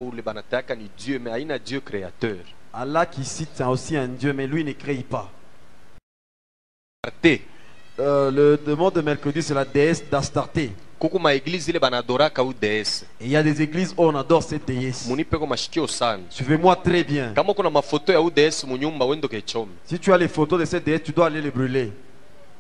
ule banataka ni Dieu mais haina Dieu créateur. Allah qui cite c'est aussi un Dieu, mais lui ne crée pas. Le démon de mercredi, c'est la déesse d'Astarté. Kuku ma église ile banadoraka ou déesse. Et il y a des églises où on adore cette déesse. Munipe ko mashikio sana. Suivez-moi très bien. Kama kuna mafoto ya u déesse munyumba wendo kechome. Si tu as les photos de cette déesse, tu dois aller les brûler.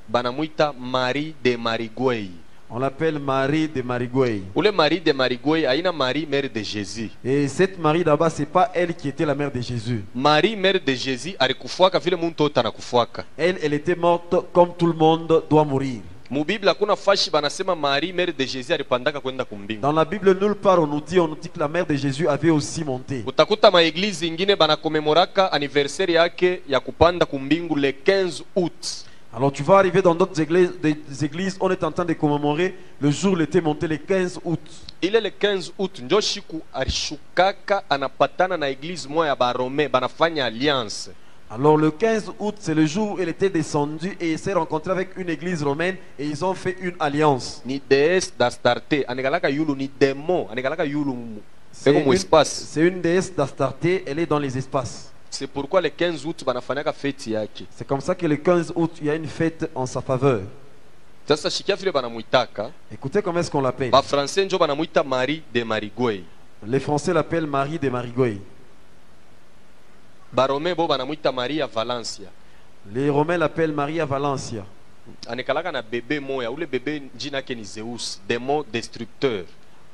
Banamuita Marie de Marigouei. On l'appelle Marie de Marigouei. Ule Marie de Marigouei haina Marie mère de Jésus. Et cette Marie là-bas, c'est pas elle qui était la mère de Jésus. Marie mère de Jésus alikufuaka vile muntu wote anakufuaka. Elle était morte comme tout le monde doit mourir. Mu Biblia kuna fashi banasema Marie mère de Jésus alipandaka kwenda kumbingu. Dans la Bible, nulle part on nous dit que la mère de Jésus avait aussi monté. Utakuta ma église ingine banakomemoraka anniversaire yake ya kupanda kumbingu le 15 août. Alors tu vas arriver dans d'autres églises, des églises, on est en train de commémorer le jour où il était monté, le 15 août. Il est le 15 août, njo shiku alishukaka anapatana na église moya ya Barome banafanya alliance. Alors le 15 août, c'est le jour où il était descendu et il s'est rencontré avec une église romaine et ils ont fait une alliance. Ni déesse d'Astarté, anegalaka yulu ni démon, anegalaka yulu mu espace. C'est une déesse d'Astarté, elle est dans les espaces. C'est pourquoi le 15 août banafanyaka feti yake. C'est comme ça que le 15 août, il y a une fête en sa faveur. Sasa shikia vile banamuitaka. Écoutez comment est-ce qu'on l'appelle. Ba français njo banamuita Marie de Marigouei. Les Français l'appellent Marie de Marigouei. Ba Romain bo banamuita Maria Valencia. Les Romains l'appellent Maria Valencia. Anekalaka na bébé moya, ule bébé njina ke ni Zeus, démon destructeur.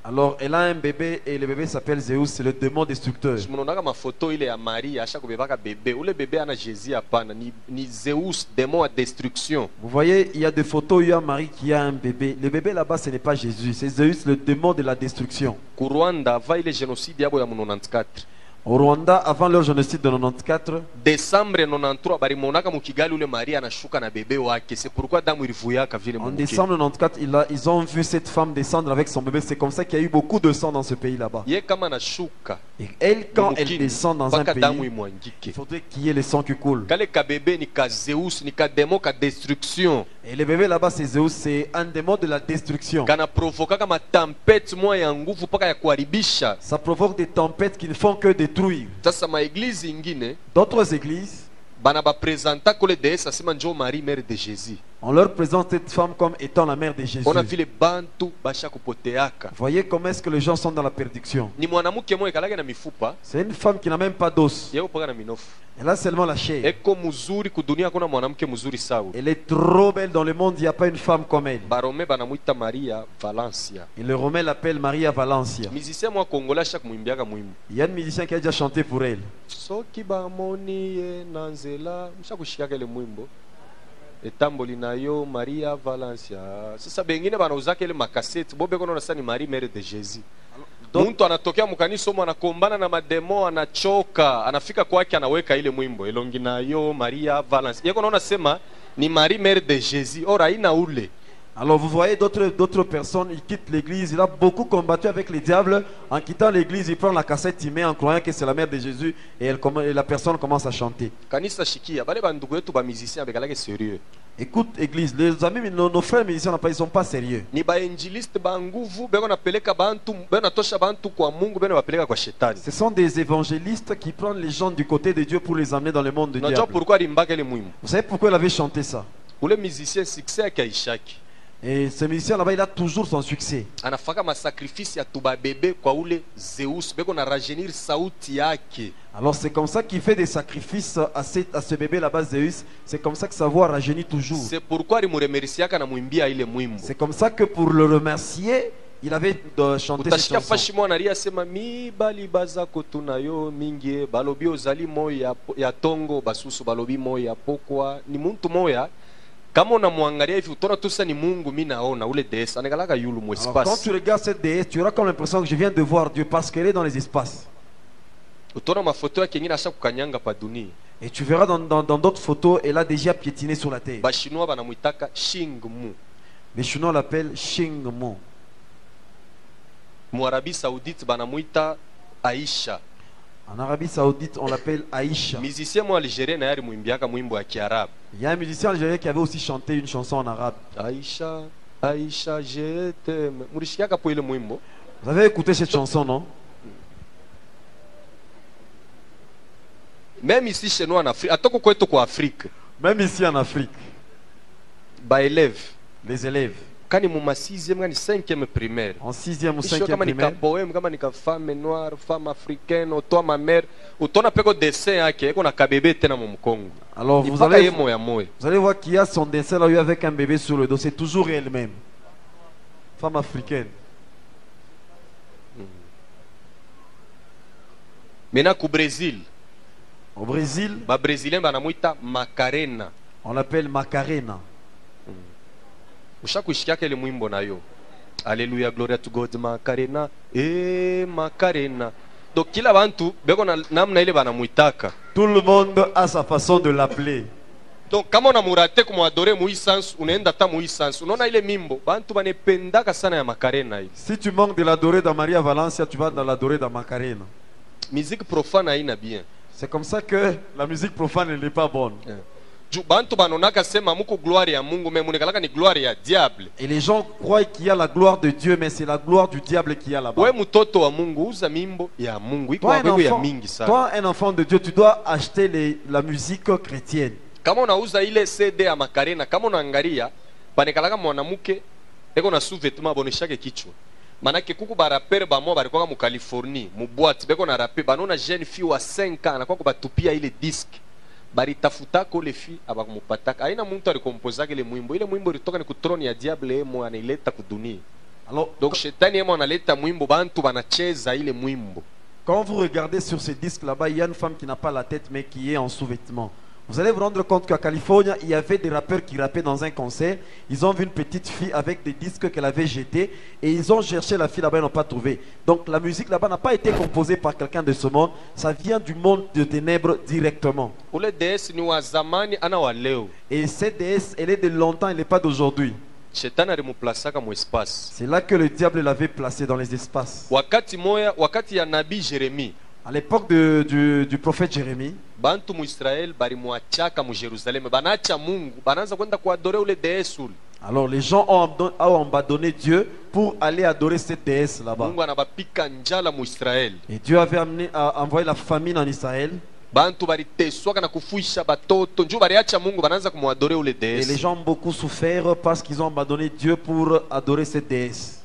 Alors elle a un bébé et le bébé s'appelle Zeus, c'est le démon destructeur. Simonaka ma photo ile ya Marie acha kubebaka bébé, ule bébé ana Jésus hapana, ni Zeus, démon à destruction. Vous voyez, il y a des photos où il y a Marie qui a un bébé. Le bébé là-bas, ce n'est pas Jésus, c'est Zeus, le démon de la destruction. Ku Rwanda va ile génocide yabo ya 94. Au Rwanda, avant leur génocide de 94, Décembre 93 barimonaka mu Kigali ule Marie anashuka na bébé wake. C'est pourquoi damu ilivuyaka vile en mu. décembre 94, ils ont vu cette femme descendre avec son bébé. C'est comme ça qu'il y a eu beaucoup de sang dans ce pays là-bas. Ye kama anashuka. Et elle, quand elle descend dans un baka pays, damu imwangike. il faudrait qu'il y ait le sang qui coule. Kale ka bébé ni ka Zeus ni ka démon ka destruction. Et le bébé là-bas, c'est Zeus, c'est un démon de la destruction. Kana provoka kama tempête moya ya nguvu paka ya kuharibisha. Ça provoque des tempêtes qui ne font que détruire. Sasa ma église ingine D'autres églises, bana ba présenta kole déesse asema njo Marie mère de Jésus. on leur présente cette femme comme étant la mère de Jésus. On a vile bantu basha kupoteaka. Voyez comment est-ce que les gens sont dans la perdition. Ni mwanamke moya kalage na mifupa, C'est une femme qui n'a même pas d'os. yeye paka na minofu. Elle a seulement la chair. Eko muzuri kudunia kuna mwanamke muzuri sawa. Elle est trop belle dans le monde, il n'y a pas une femme comme elle. Barome banamuita Maria Valencia. Et le Romain l'appelle Maria Valencia. Musicien mwa Congolais chaque mwimbiaka mwimbo. Il y a un musicien qui a déjà chanté pour elle. Soki bamoni ye nanzela, mshakushikaka ile mwimbo. Etamboli na yo Maria Valencia. Sasa bengine banauzaka ile makaseti, bobe kono nasani Marie mère de Jésus. Muntu anatokea mkanisa mwa anakombana na mademo, anachoka, anafika kwake anaweka ile mwimbo elongi na yo Maria Valencia. Yeko naona sema ni Marie mère de Jésus. Ora ina ule. Alors vous voyez d'autres personnes, ils quittent l'église. Il a beaucoup combattu avec les diables. En quittant l'église, il prend la cassette, il met en croyant que c'est la mère de Jésus. Et la personne commence à chanter. Kanisa shikia, bale bandugu yetu ba musiciens bekalake sérieux. Écoute église, les amis, nos frères musiciens, ils ne sont pas sérieux. Ni ba evangeliste ba nguvu beko napeleka bantu, beko natosha bantu kwa Mungu, beko bapeleka kwa shetani. Ce sont des évangélistes qui prennent les gens du côté de Dieu pour les amener dans le monde de Dieu. Pourquoi limbaka le mwimbo? Vous savez pourquoi il avait chanté ça? Ule musicien succès yake aishaki. Et ce musicien là-bas, il a toujours son succès. Anafaka ma sacrifice ya tuba bebe kwa ule Zeus, beko na rajeunir sauti yake. Alors c'est comme ça qu'il fait des sacrifices à ce bébé là-bas Zeus. C'est comme ça que sa voix rajeunit toujours. C'est pourquoi limuremerisiaka na mwimbia ile mwimbo. C'est comme ça que pour le remercier, il avait chanté cette chanson. Fashi mwana ria sema mi bali baza kotuna yo mingi balobi ozali moya ya tongo basusu balobi moya pokwa ni muntu moya. Kama unamwangalia hivi utaona tu sasa ni Mungu mimi naona ule déesse anagalaka yulu mu espace. Quand tu regardes cette déesse, tu auras comme l'impression que je viens de voir Dieu parce qu'elle est dans les espaces. Utaona mafoto yake ngine asha kukanyanga pa dunia. Et tu verras dans d'autres photos, elle a déjà piétiné sur la terre. Ba chinois banamuitaka Shingmu. Les Chinois l'appellent Shingmu. Mu Arabie Saoudite banamuita Aisha. En Arabie Saoudite, on l'appelle Aïcha. Musicien moi algérien na yari mwimbiaka mwimbo ya Kiarabu. Il y a un musicien algérien qui avait aussi chanté une chanson en arabe. Aïcha, Aïcha, je t'aime. Mulishiaka po ile mwimbo. Vous avez écouté cette chanson, non? même ici chez nous en Afrique, atoko kwetu kwa Afrique, Même ici en Afrique, ba élève les élèves, kani mu ma 6e kani 5e primaire, en 6e ou isho 5e kama nika primaire, poème kama nika femme noire, femme africaine, otoa ma mère, utona peko dessin yake eko na kabebe tena mu mkongo. alors vous Ipaka ye allez moya moya. voir qu'il y a son dessin là, lui, avec un bébé sur le dos. C'est toujours elle-même. Femme africaine. Maintenant ku Brésil, Au Brésil, ba Brésilien banamuita Macarena. on l'appelle Macarena. Ushakuishikia kele mwimbo nayo. Alléluia, gloria to God, Macarena, Macarena. Donc kila bantu beko na namna ile banamuitaka. Tout le monde a sa façon de l'appeler. Donc kama unamurate kumwadore muisansu, unaenda ta muisansu. Unaona ile mimbo, bantu banependaka sana ya Macarena hii. Si tu manques de l'adorer dans Maria Valencia, tu vas dans l'adorer dans Macarena. Musique profane haina bien. C'est comme ça que la musique profane elle n'est pas bonne. Ju bantu banonaka sema muko gloire ya Mungu, mais munekalaka ni gloire ya diable. Et les gens croient qu'il y a la gloire de Dieu, mais c'est la gloire du diable qui y a là-bas. Wewe mtoto wa Mungu uza mimbo ya Mungu. Iko hapo ya mingi sana. Toi, un enfant de Dieu, tu dois acheter la musique chrétienne. Kama unauza ile CD ya Macarena, kama unaangalia banekalaka mwanamke eko na sous-vêtement boneshake kichwa. Manake kuku barapere bamwa balikuwa mu Californie, mu boîte beko na rape, banona jeune fille wa 5 ans anakuwa kubatupia ile disque. Baritafuta ko le fille abakumupataka. Aina muntu alikompozaka ile mwimbo. Ile mwimbo ilitoka ni kutroni ya diable emo anaileta kudunia. Alors, donc shetani emo analeta mwimbo, bantu banacheza ile mwimbo. Quand vous regardez sur ce disque là-bas, il y a une femme qui n'a pas la tête mais qui est en sous-vêtements. Vous allez vous rendre compte qu'à Californie, il y avait des rappeurs qui rappaient dans un concert. Ils ont vu une petite fille avec des disques qu'elle avait jetés et ils ont cherché la fille là-bas, ils n'ont pas trouvé. Donc la musique là-bas n'a pas été composée par quelqu'un de ce monde, ça vient du monde de ténèbres directement. Et cette déesse, elle est de longtemps, elle n'est pas d'aujourd'hui. C'est là que le diable l'avait placée dans les espaces. À l'époque du prophète Jérémie, bantu mu Israel balimwachaka mu Jerusalem, banacha Mungu, banaanza kwenda kuadorer ule déesse ule. Alors les gens ont abandonné Dieu pour aller adorer cette déesse là-bas. Mungu anabapika njala mu Israel. Et Dieu avait envoyé la famine en Israël. Bantu baliteswaka na kufuisha batoto, njoo baliacha Mungu, banaanza kumwadorer ule déesse. Et les gens ont beaucoup souffert parce qu'ils ont abandonné Dieu pour adorer cette déesse.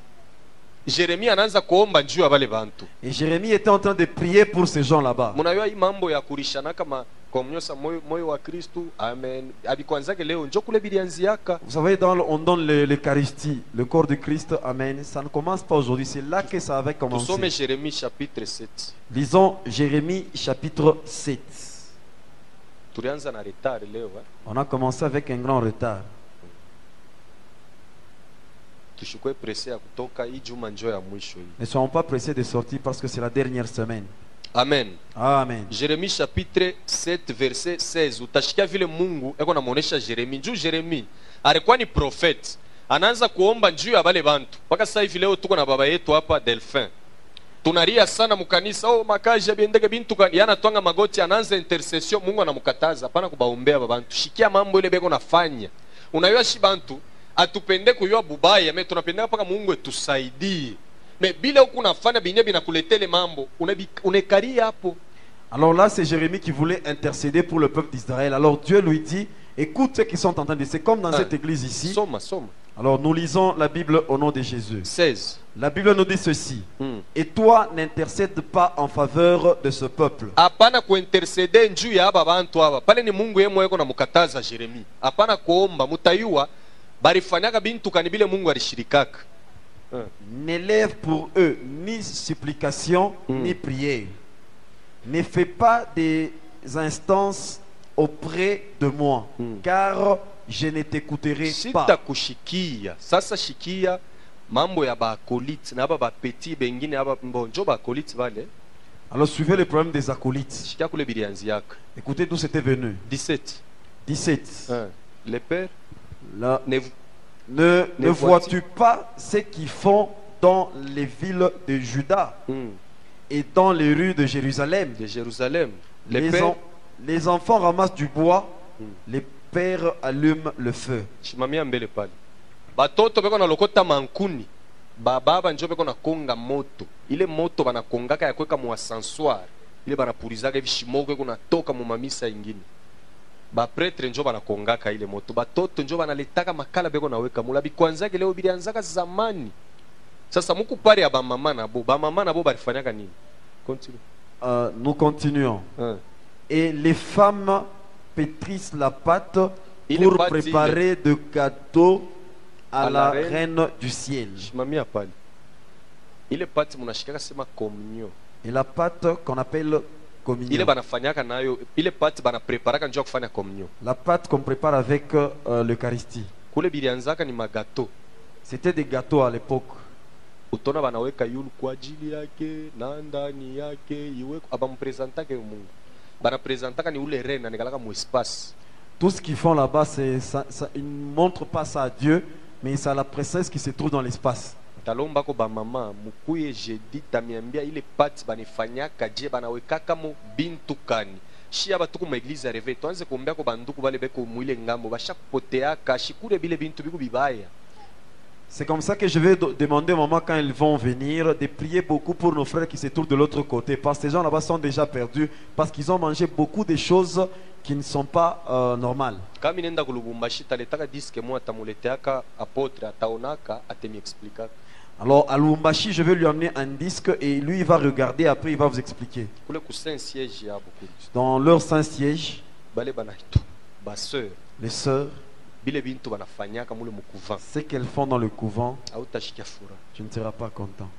Jérémie anaanza kuomba njuu ya wale bantu. Et Jérémie était en train de prier pour ces gens là-bas. Mnajua hii mambo ya kurishana kama kumnyosa moyo wa Kristo. Amen. Abikwanzake leo njoo kule bilianziaka. Vous savez, on donne l'Eucharistie, le corps de Christ. Amen. Ça ne commence pas aujourd'hui, c'est là que ça avait commencé. Tusome Jérémie chapitre 7. Lisons Jérémie chapitre 7. Tulianza na retard leo. On a commencé avec un grand retard. Ne soyons pas pressés de sortir parce que c'est la dernière semaine. Amen. Amen. Jérémie chapitre 7 verset 16. Utashikia vile Mungu eko namuonesha Jérémie. Njoo Jérémie alikuwa ni prophète. Anaanza kuomba njuu ya wale bantu. Mpaka sasa hivi leo tuko na baba yetu hapa Delphin. Tunaria sana mukanisa, oh makaji biendeke bintu kan yana twanga magoti, anaanza intercession, Mungu anamkataza hapana kubaombea babantu. Shikia mambo ile beko nafanya. Unayua shi bantu atupende kuyua bubaya, mais tunapenda paka Mungu etusaidie. Mais bila huku nafanya binye binakuletele mambo, unekaria hapo. Alors là, c'est Jérémie qui voulait intercéder pour le peuple d'Israël. Alors Dieu lui dit, écoute ceux qui sont en train de... C'est comme dans cette église ici. Soma. Alors nous lisons la Bible au nom de Jésus. 16. La Bible nous dit ceci. Et toi, n'intercède pas en faveur de ce peuple. Apana kuintercede njuu ya aba bantu aba. Pale ni Mungu yeye mweko na mukataza Jérémie. Apana kuomba mutayua barifanyaka bintu kanibile Mungu alishirikaka. N'élève pour eux ni supplication ni prière. Ne fais pas des instances auprès de moi, car je ne t'écouterai pas. Sitakushikia. Sasa shikia mambo ya baakolite na aba bapeti bengine aba mbonjo baakolite vale. Alors suivez le problème des acolytes. Shikia kule bilianziaka. Écoutez d'où c'était venu. 17. 17. Les pères là, ne vois-tu pas ce qu'ils font dans les villes de Juda et dans les rues de Jérusalem? Les enfants ramassent du bois, les pères allument le feu. Batoto beko na lokota mankuni, baba njo beko na konga moto. Ile moto bana kongaka ya kweka mu ascenseur. ile banapurizaka hivi shimoko iko natoka mu mamisa ingine. Bapretre njo banakongaka ile moto, batoto njo banaletaka makala beko naweka mula bikwanzake leo bilianzaka zamani. Sasa muku pare ya bamama nabo balifanyaka nini? Continue. Nous continuons. Et les femmes pétrissent la pâte pour préparer de gâteaux à la reine du ciel. Shimamia pale. Ile pâte munashikaka sema communion. Et la pâte qu'on appelle communion. Ile banafanyaka nayo, ile pâte bana preparaka njoo kufanya communion. La pâte qu'on prépare avec l'Eucharistie. Kule bilianzaka ni magato. C'était des gâteaux à l'époque. Utona banaweka yulu kwa ajili yake na ndani yake iwe abampresentaka Mungu. Banapresentaka ni ule reine anikalaka mu espace. Tout ce qu'ils font là-bas, ils ne montrent pas ça à Dieu, mais c'est à la princesse qui se trouve dans l'espace. Talomba ko ba mama mukuye jeudi tamiambia ile pati banifanyaka je banawekaka mo bintu kani. Shia batuku mu église ya Réveil tuanze kuombea ko banduku bale beko muile ngambo bashakupoteaka shikure bile bintu biku bibaya. C'est comme ça que je vais demander aux mamans quand ils vont venir de prier beaucoup pour nos frères qui se trouvent de l'autre côté. Parce que ces gens là-bas sont déjà perdus. Parce qu'ils ont mangé beaucoup de choses qui ne sont pas normales. Alors à Lubumbashi, je vais lui amener un disque et lui il va regarder, après il va vous expliquer. Dans leur Saint-Siège, les sœurs, ce qu'elles font dans le couvent, tu ne seras pas content.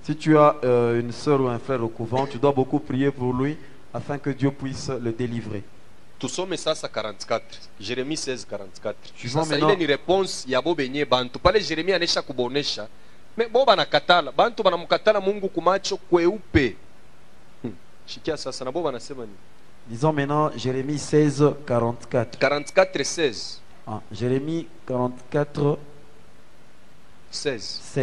Si tu as une sœur ou un frère au couvent, tu dois beaucoup prier pour lui afin que Dieu puisse le délivrer. Tusome sasa 44 Jérémie 16:44. Sasa ile ni réponse ya bo benye bantu pale Jérémie anesha kubonesha me bo banakatala bantu banamkatala Mungu kumacho kweupe. Shikia sasa na bo banasema ni. Disons maintenant Jérémie 16:44. 44:16. Ah, Jérémie 44 16. «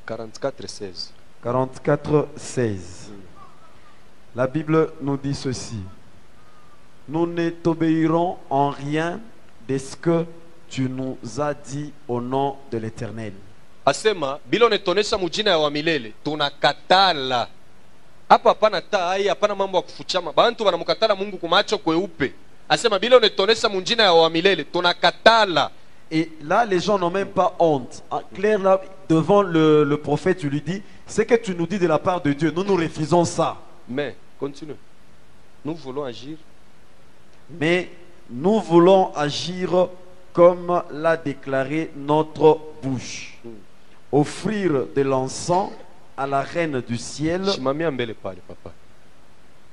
44:16. La Bible nous dit ceci. Nous ne t'obéirons en rien de ce que tu nous as dit au nom de l'Éternel. Asema bila unetonesha mujina ya wa milele tunakatala. Hapa hapana tai, hapana mambo ya kufuchama. Bantu banamkatala Mungu kumacho kweupe. Asema bila unetonesha mujina ya wa milele tunakatala. Et là, les gens n'ont même pas honte. En clair, là, devant le prophète, tu lui dis, ce que tu nous dis de la part de Dieu, nous refusons ça. Mais, continue. Nous voulons agir. Mais nous voulons agir comme l'a déclaré notre bouche. Offrir de l'encens à la reine du ciel. Shimamia mbele pale, papa.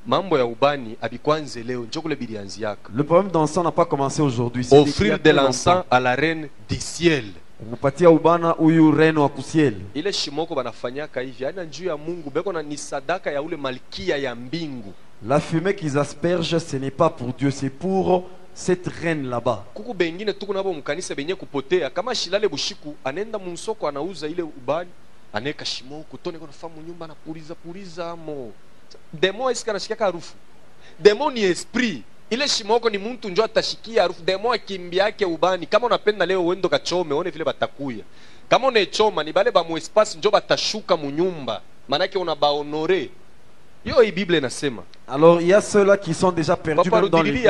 Mambo ya ubani abikwanze leo njokule bilianziaka. Le problème d'encens n'a pas commencé aujourd'hui. Offrir de l'encens à la reine du ciel. Mupatia ubana uyu reine wa kusiel. Ile shimoko banafanyaka hivi haina njuu ya Mungu beko na ni sadaka ya ule malkia ya mbingu. La fumée qu'ils aspergent, ce n'est pas pour Dieu, c'est pour cette reine là-bas. Kuku bengine tuku nabo mkanisa benye kupotea kama shilale bushiku anenda munsoko anauza ile ubani aneka shimoko tone kwa famu nyumba na puriza mo. Demo iska nashikaka harufu. Demo ni esprit. Ile shimoko ni muntu njo atashikia harufu. Demo akimbiake ubani. Kama unapenda leo uendo kachome, one vile batakuya. Kama unechoma ni bale ba mu espace njo batashuka mu nyumba. Manake unabaonore. Yo hii Bible inasema. Alors il y a ceux-là qui sont déjà perdus Papa, même dans l'église.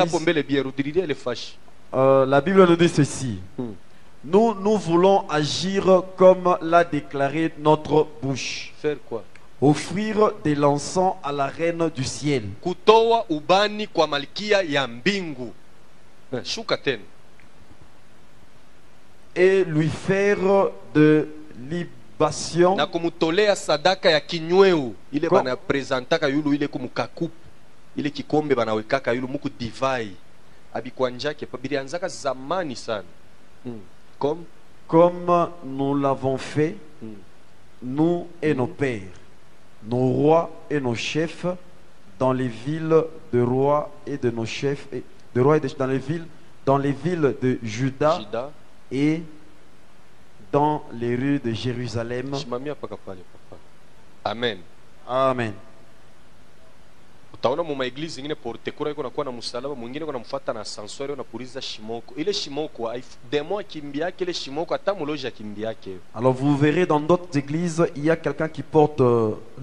La Bible nous dit ceci. Nous voulons agir comme l'a déclaré notre bouche. Faire quoi? Offrir de l'encens à la reine du ciel. Kutoa ubani kwa malkia ya mbingu. Shuka tena. Et lui faire de libation. Na kumutolea sadaka ya kinyweu. Ile bana presentaka yulu ile kumukakupu. Ile kikombe banawekaka yulu muku divai. Abikwanjake bilianzaka zamani sana. Comme nous l'avons fait, nous et nos pères, nos rois et nos chefs, dans les villes de rois et de nos chefs, dans les villes de Juda et dans les rues de Jérusalem. Amen. Amen. utaona mu maeglize ingine porte kura iko nakuwa na msalaba, mwingine kuna mfuata na ascenseur na puriza shimoko. Ile shimoko demo akimbiake ile shimoko hata muloji akimbiake. Alors vous verrez dans d'autres églises, il y a quelqu'un qui porte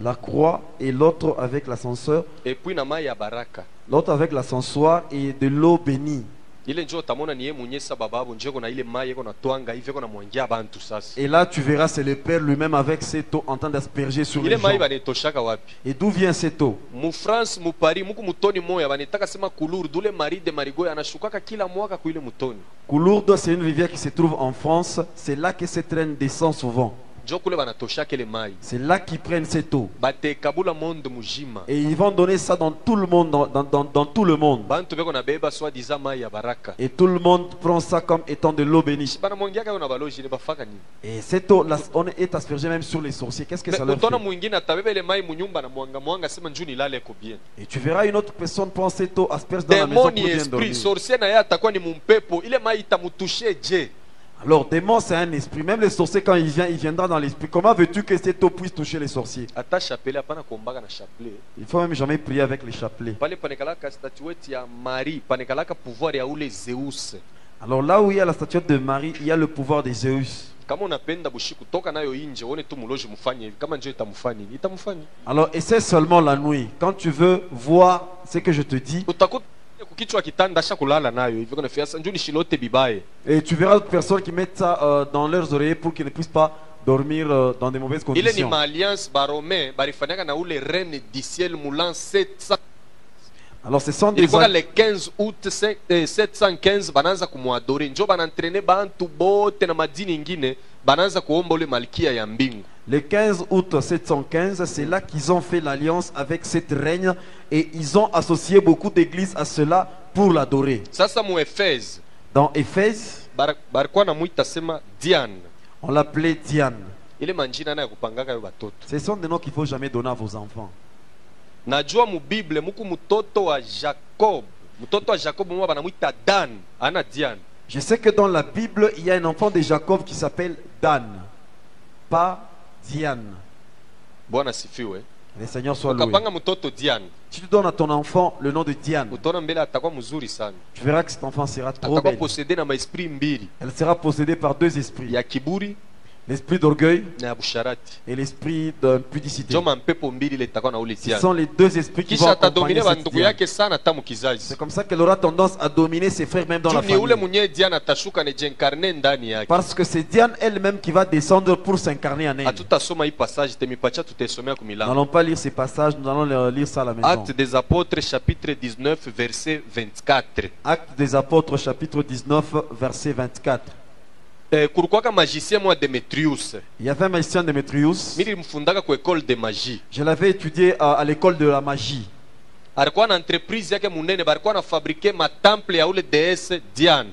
la croix et l'autre avec l'ascenseur, Et puis na mai ya baraka. l'autre avec l'ascensoir et de l'eau bénie. Ile njoo utamona ni yeye mwenyewe sababu njoo kuna ile mai iko na twanga hivi iko na mwangia bantu sasa. Et là tu verras c'est le Père lui-même avec cette eau en train d'asperger sur Ile les mai gens. banetoshaka wapi? Et d'où vient cette eau? Mu France mu Paris muku mutoni moya banetaka sema kuluru dule Marie de Marigoy anashukaka kila mwaka kuile mutoni. Coulourde, c'est une rivière qui se trouve en France. C'est là que cette reine descend souvent. Njoo kule banatoshaka ile mai. C'est là qu'ils prennent cette eau. Batekabula monde mujima. Et ils vont donner ça dans tout le monde, dans tout le monde. Bantu beko na beba soi disant mai ya baraka. Et tout le monde prend ça comme étant de l'eau bénie. Bana mongiaka na baloji ne bafaka nini? Et cette eau, là, on est aspergé même sur les sorciers. Qu'est-ce que ça leur Utona fait? mwingine atabeba ile mai munyumba na mwanga sema njoo nilale ko bien. Et tu verras une autre personne prendre cette eau, asperge dans la maison pour Demoni bien esprit dormir. sorcier na yeye atakuwa ni mumpepo. Ile mai itamutushie je. Alors, démon, c'est un esprit. Même les sorciers, quand il vient, il viendra dans l'esprit. Comment veux-tu que cette eau puisse toucher les sorciers? Ata chapelet hapana kuombaka na chapelet. Il faut même jamais prier avec les chapelets. Pale panekalaka statuette ya Marie, panekalaka pouvoir ya ule Zeus. Alors là où il y a la statuette de Marie, il y a le pouvoir des Zeus. Kama unapenda bushiku toka nayo inje uone tu muloji mfanye hivi. Kama njoo itamfanya itamfanya. Alors essaie seulement la nuit. Quand tu veux voir ce que je te dis, Utakuta kukichwa kitanda sha kulala nayo hivi kuna fiasa njoo ni shilote bibaye. et tu verras d'autres personnes qui mettent ça dans leurs oreillers pour qu'ils ne puissent pas dormir dans des mauvaises Ile ni conditions. maalliance baromé barifanyaka na ule reine du ciel moulant 700. Alors ce sont des Ilikuwa le 15 août 715 banaanza kumwadore. Njoo banantrene bantu bote na madini ingine banaanza kuomba ule malkia ya mbingu. Le 15 août 715, c'est là qu'ils ont fait l'alliance avec cette reine et ils ont associé beaucoup d'églises à cela pour l'adorer. Sasa mu Efeze Dans Éphèse, barikuwa namuita sema Diane. on l'appelait Diane. Ile manjina na ya kupangaka yo batoto. Ce sont des noms qu'il ne faut jamais donner à vos enfants. Najua mu Bible muku mtoto wa Jacob. Mtoto wa Jacob mwa banamuita Dan, ana Diane. Je sais que dans la Bible, il y a un enfant de Jacob qui s'appelle Dan, pas Diane. Bwana sifiwe. Le Seigneur soit loué. Ukapanga mtoto Diane, Si tu donnes à ton enfant le nom de Diane, utaona mbele atakuwa mzuri sana. tu verras que cet enfant sera trop Atakuwa belle. possédé na maesprit mbili, Elle sera possédée par deux esprits, ya kiburi l'esprit d'orgueil na ya busharati. et l'esprit d'impudicité. Njoo mampepo mbili ile itakuwa na ule Ce Diane. sont les deux esprits qui vont Kisha accompagner atadomine cette bandugu Diane. yake sana tamu kizazi. C'est comme ça qu'elle aura tendance à dominer ses frères même dans la Juu ni ule famille. mwenye Diane atashuka ne jincarne ndani yake. Parce que c'est Diane elle-même qui va descendre pour s'incarner en elle. Hatutasoma hii passage temipacha tutaisomea Nous kumilango. n'allons pas lire ces passages, nous allons lire ça à la maison. Actes des apôtres chapitre 19 verset 24. Actes des apôtres chapitre 19 verset 24. Kulikuwaka magicien mwa Demetrius. Il y avait un magicien Démétrius. Mimi nilimfundaka ku école de magie. Je l'avais étudié à l'école de la magie. Alikuwa na entreprise yake munene, balikuwa na fabriquer matemple ya ule déesse Diane.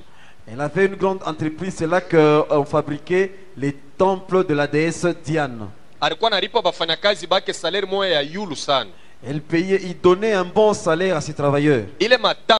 Elle avait une grande entreprise, c'est là qu'on fabriquait les temples de la déesse Diane. Alikuwa nalipa bafanyakazi bake salaire moya ya yulu sana. Elle payait, il donnait un bon salaire à ses travailleurs. Ile matemple